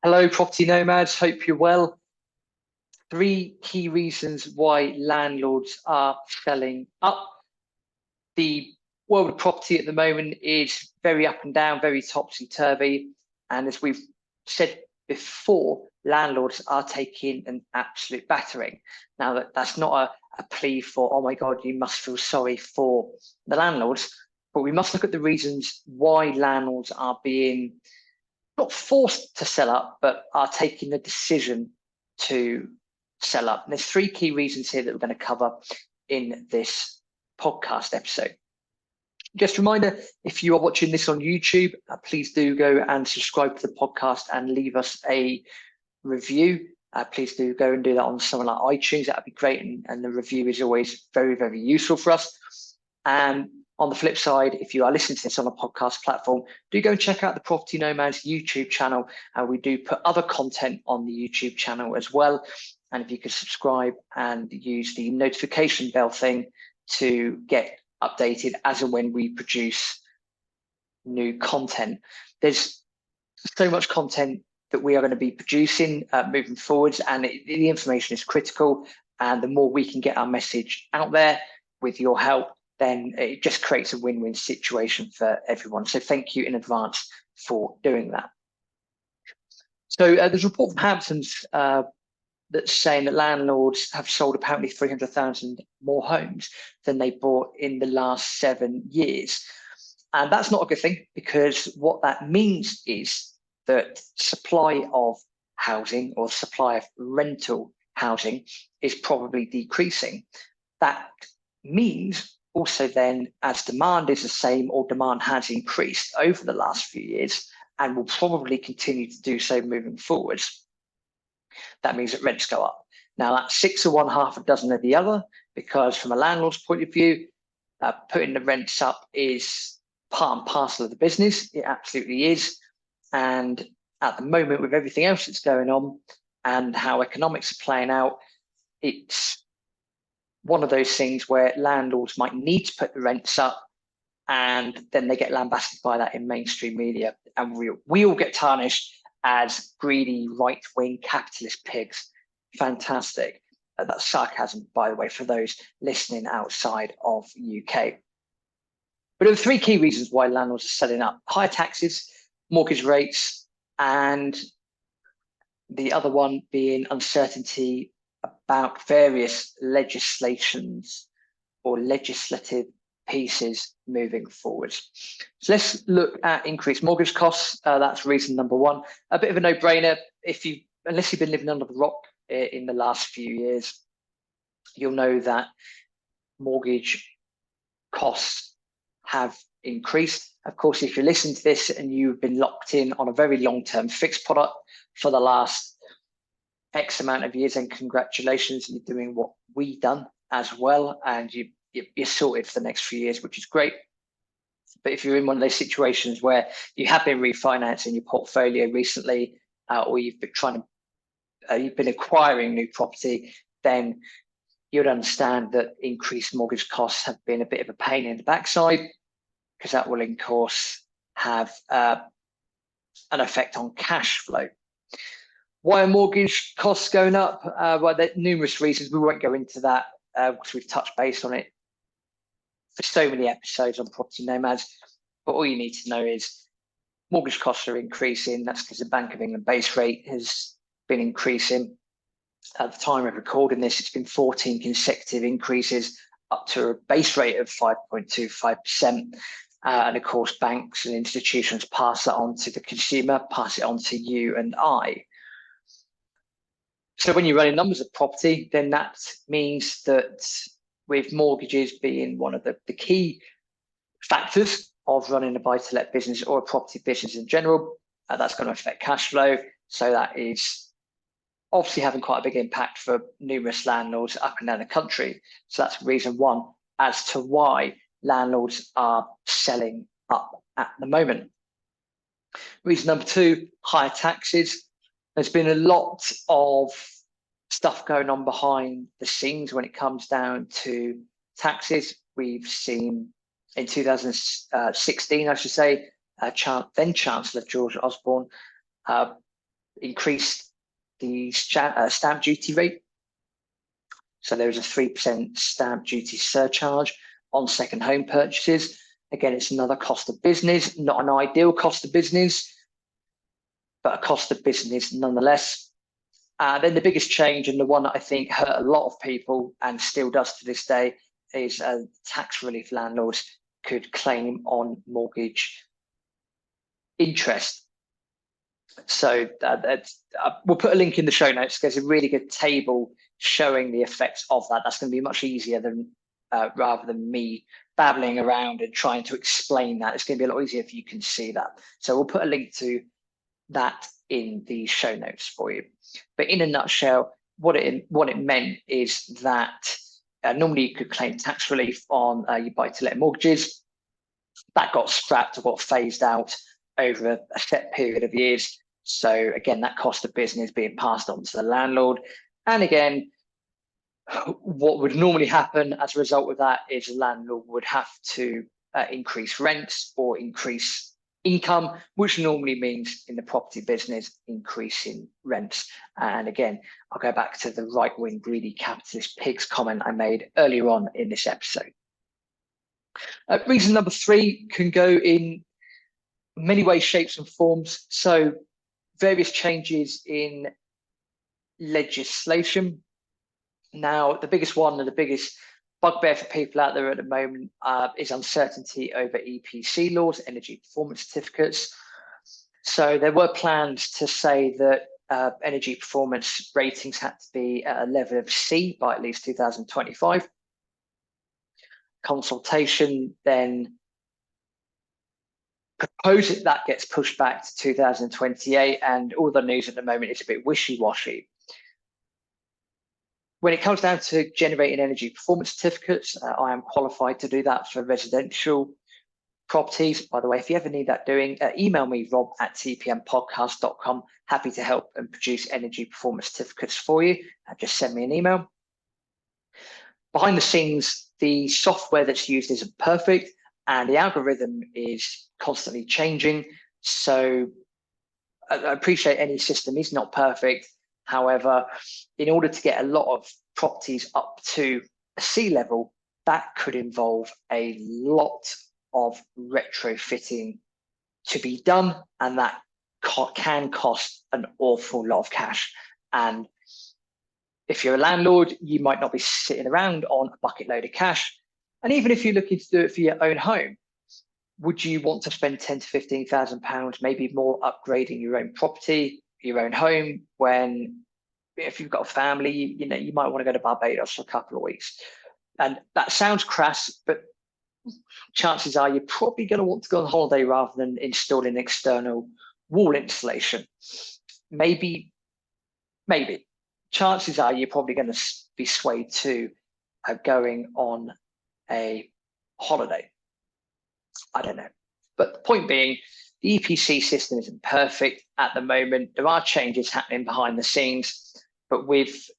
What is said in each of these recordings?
Hello, property nomads. Hope you're well. Three key reasons why landlords are selling up. The world of property at the moment is very up and down, very topsy-turvy. And as we've said before, landlords are taking an absolute battering. Now, that's not a plea for, oh my God, you must feel sorry for the landlords, but we must look at the reasons why landlords are being not forced to sell up, but are taking the decision to sell up. And there's three key reasons here that we're going to cover in this podcast episode. Just a reminder, if you are watching this on YouTube, please do go and subscribe to the podcast and leave us a review. Please do go and do that on somewhere like iTunes. That would be great. And the review is always very, very useful for us. And on the flip side, if you are listening to this on a podcast platform, do go and check out the Property Nomads YouTube channel. We do put other content on the YouTube channel as well. And if you could subscribe and use the notification bell thing to get updated as and when we produce new content. There's so much content that we are going to be producing moving forwards, and the information is critical. And the more we can get our message out there with your help, then it just creates a win-win situation for everyone. So thank you in advance for doing that. So there's a report from Hamptons that's saying that landlords have sold apparently 300,000 more homes than they bought in the last 7 years. And that's not a good thing, because what that means is that supply of housing or supply of rental housing is probably decreasing. That means also then, as demand is the same or demand has increased over the last few years and will probably continue to do so moving forwards, that means that rents go up. Now, that's 6 of one, half a dozen of the other, because from a landlord's point of view, putting the rents up is part and parcel of the business. It absolutely is. And at the moment, with everything else that's going on and how economics are playing out, it's one of those things where landlords might need to put the rents up, and then they get lambasted by that in mainstream media, and we all get tarnished as greedy right-wing capitalist pigs. Fantastic. That's sarcasm, by the way, for those listening outside of UK. But there are three key reasons why landlords are selling up: higher taxes, mortgage rates, and the other one being uncertainty about various legislations or legislative pieces moving forwards. So let's look at increased mortgage costs. That's reason number one. A bit of a no-brainer. Unless you've been living under the rock in the last few years, you'll know that mortgage costs have increased. Of course, if you listen to this and you've been locked in on a very long-term fixed product for the last X amount of years, and congratulations, you're doing what we've done as well, and you're sorted for the next few years, which is great. But if you're in one of those situations where you have been refinancing your portfolio recently, or you've been acquiring new property, then you'd understand that increased mortgage costs have been a bit of a pain in the backside, because that will, of course, have an effect on cash flow. Why are mortgage costs going up? Well, there are numerous reasons. We won't go into that because we've touched base on it for so many episodes on Property Nomads. But all you need to know is mortgage costs are increasing. That's because the Bank of England base rate has been increasing. At the time of recording this, it's been 14 consecutive increases up to a base rate of 5.25%. And of course, banks and institutions pass that on to the consumer, pass it on to you and I. So when you're running numbers of property, then that means that with mortgages being one of the key factors of running a buy-to-let business or a property business in general, that's going to affect cash flow. So that is obviously having quite a big impact for numerous landlords up and down the country. So that's reason one as to why landlords are selling up at the moment. Reason number two, higher taxes. There's been a lot of stuff going on behind the scenes when it comes down to taxes. We've seen in 2016, I should say, then Chancellor George Osborne increased the stamp duty rate. So there was a 3% stamp duty surcharge on second home purchases. Again, it's another cost of business, not an ideal cost of business, but a cost of business nonetheless. Then the biggest change, and the one that I think hurt a lot of people and still does to this day, is tax relief landlords could claim on mortgage interest. So we'll put a link in the show notes. There's a really good table showing the effects of that. That's going to be much easier than rather than me babbling around and trying to explain that. It's going to be a lot easier if you can see that. So we'll put a link to that in the show notes for you. But in a nutshell, what it meant is that normally you could claim tax relief on your buy-to-let mortgages. That got scrapped or got phased out over a set period of years. So again, that cost of business being passed on to the landlord. And again, what would normally happen as a result of that is the landlord would have to increase rents or increase income, which normally means in the property business, increasing rents. And again, I'll go back to the right-wing greedy capitalist pigs comment I made earlier on in this episode. Reason number 3 can go in many ways, shapes and forms. So various changes in legislation. Now, the biggest one and the biggest bugbear for people out there at the moment is uncertainty over EPC laws, energy performance certificates. So there were plans to say that energy performance ratings had to be at a level of C by at least 2025. Consultation then proposed that gets pushed back to 2028, and all the news at the moment is a bit wishy-washy. When it comes down to generating energy performance certificates, I am qualified to do that for residential properties. By the way, if you ever need that doing, email me, rob@tpmpodcast.com. Happy to help and produce energy performance certificates for you. Just send me an email. Behind the scenes, the software that's used isn't perfect, and the algorithm is constantly changing. So I appreciate any system is not perfect. However, in order to get a lot of properties up to a C level, that could involve a lot of retrofitting to be done, and that can cost an awful lot of cash. And if you're a landlord, you might not be sitting around on a bucket load of cash. And even if you're looking to do it for your own home, would you want to spend £10,000 to £15,000, maybe more, upgrading your own property, your own home, when if you've got a family, you might want to go to Barbados for a couple of weeks? And that sounds crass, but chances are you're probably going to want to go on holiday rather than installing external wall insulation. Maybe. Chances are you're probably going to be swayed to going on a holiday. I don't know. But the point being, the EPC system isn't perfect at the moment. There are changes happening behind the scenes, but with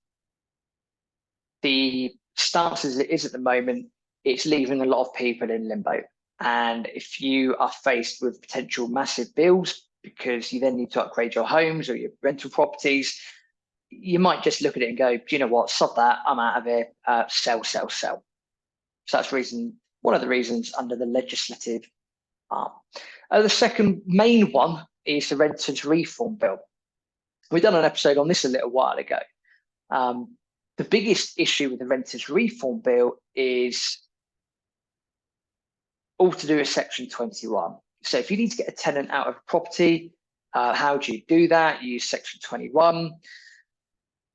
the stance as it is at the moment, it's leaving a lot of people in limbo. And if you are faced with potential massive bills because you then need to upgrade your homes or your rental properties, you might just look at it and go, do you know what, sod that, I'm out of here, sell. So that's one of the reasons under the legislative arm. The second main one is the Renters Reform Bill. We've done an episode on this a little while ago. The biggest issue with the Renters Reform Bill is all to do with Section 21. So if you need to get a tenant out of a property, how do you do that? You use Section 21.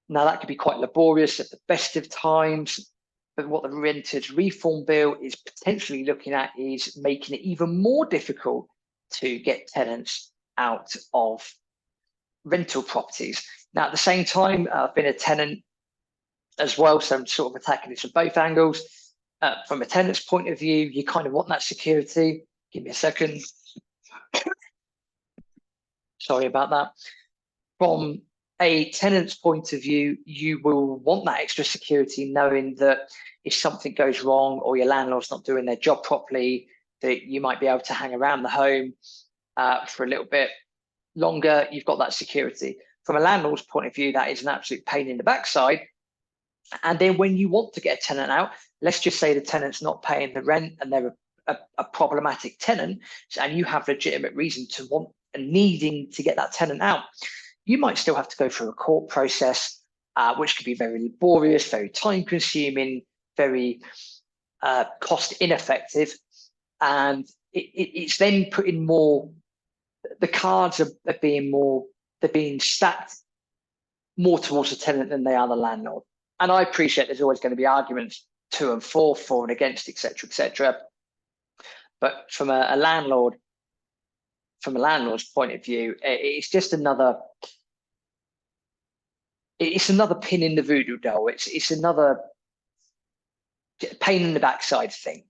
Now, that could be quite laborious at the best of times, but what the Renters Reform Bill is potentially looking at is making it even more difficult to get tenants out of rental properties. Now, at the same time, I've been a tenant as well, so I'm sort of attacking this from both angles. From a tenant's point of view, you kind of want that security. Give me a second. Sorry about that. From a tenant's point of view, you will want that extra security, knowing that if something goes wrong or your landlord's not doing their job properly, that you might be able to hang around the home for a little bit longer. You've got that security. from a landlord's point of view, that is an absolute pain in the backside. And then when you want to get a tenant out, let's just say the tenant's not paying the rent and they're a problematic tenant, and you have legitimate reason to want and needing to get that tenant out, you might still have to go through a court process, which could be very laborious, very time consuming, very cost ineffective. And it's then putting more, the cards are being more, they're being stacked more towards the tenant than they are the landlord. And I appreciate there's always going to be arguments to and for and against, etc., etc. But from a landlord's point of view, it's just another pin in the voodoo doll. It's another pain in the backside thing.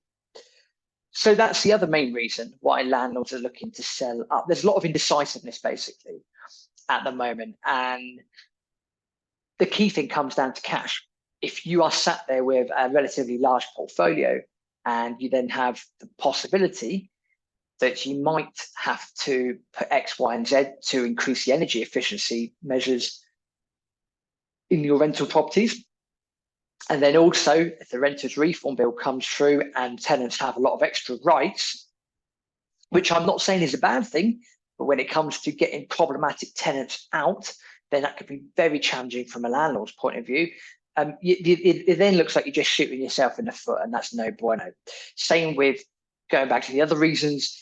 So that's the other main reason why landlords are looking to sell up. There's a lot of indecisiveness basically at the moment, and the key thing comes down to cash. If you are sat there with a relatively large portfolio and you then have the possibility that you might have to put X, Y, and Z to increase the energy efficiency measures in your rental properties. And then also, if the renters reform bill comes through and tenants have a lot of extra rights, which I'm not saying is a bad thing, but when it comes to getting problematic tenants out, then that could be very challenging from a landlord's point of view. It then looks like you're just shooting yourself in the foot, and that's no bueno. Same with going back to the other reasons,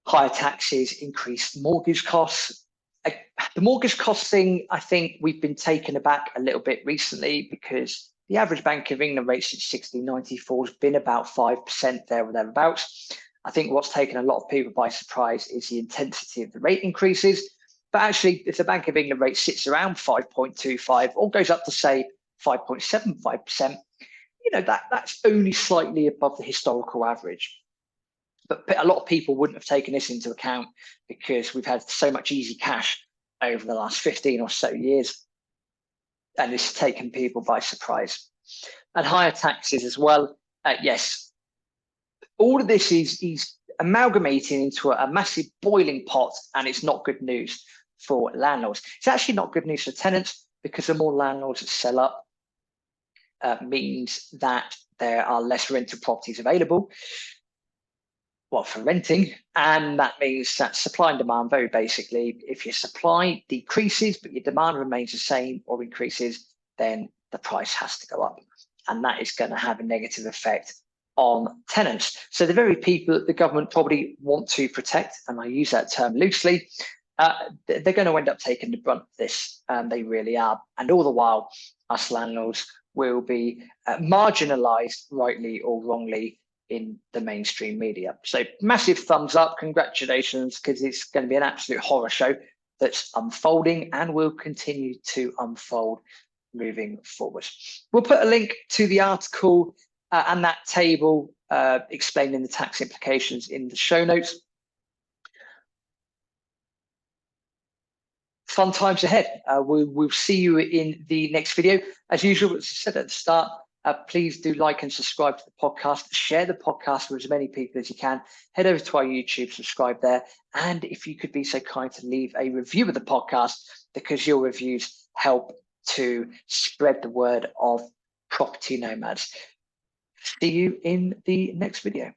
higher taxes, increased mortgage costs. The mortgage cost thing, I think we've been taken aback a little bit recently, because the average Bank of England rate since 1694 has been about 5% there or thereabouts. I think what's taken a lot of people by surprise is the intensity of the rate increases. But actually, if the Bank of England rate sits around 5.25 or goes up to, say, 5.75%, that's only slightly above the historical average. But a lot of people wouldn't have taken this into account because we've had so much easy cash over the last 15 or so years. And it's taken people by surprise. And higher taxes as well. Yes, all of this is amalgamating into a massive boiling pot, and it's not good news for landlords. It's actually not good news for tenants, because the more landlords that sell up means that there are less rental properties available, well, for renting, and that means that supply and demand, very basically, if your supply decreases but your demand remains the same or increases, then the price has to go up, and that is going to have a negative effect on tenants. So the very people that the government probably want to protect, and I use that term loosely, they're going to end up taking the brunt of this, and they really are. And all the while, us landlords will be marginalised, rightly or wrongly, in the mainstream media. So massive thumbs up, congratulations, because it's going to be an absolute horror show that's unfolding and will continue to unfold moving forward. We'll put a link to the article and that table explaining the tax implications in the show notes. Fun times ahead. We'll see you in the next video. As usual, as I said at the start, please do like and subscribe to the podcast. Share the podcast with as many people as you can. Head over to our YouTube, subscribe there. And if you could be so kind to leave a review of the podcast, because your reviews help to spread the word of Property Nomads. See you in the next video.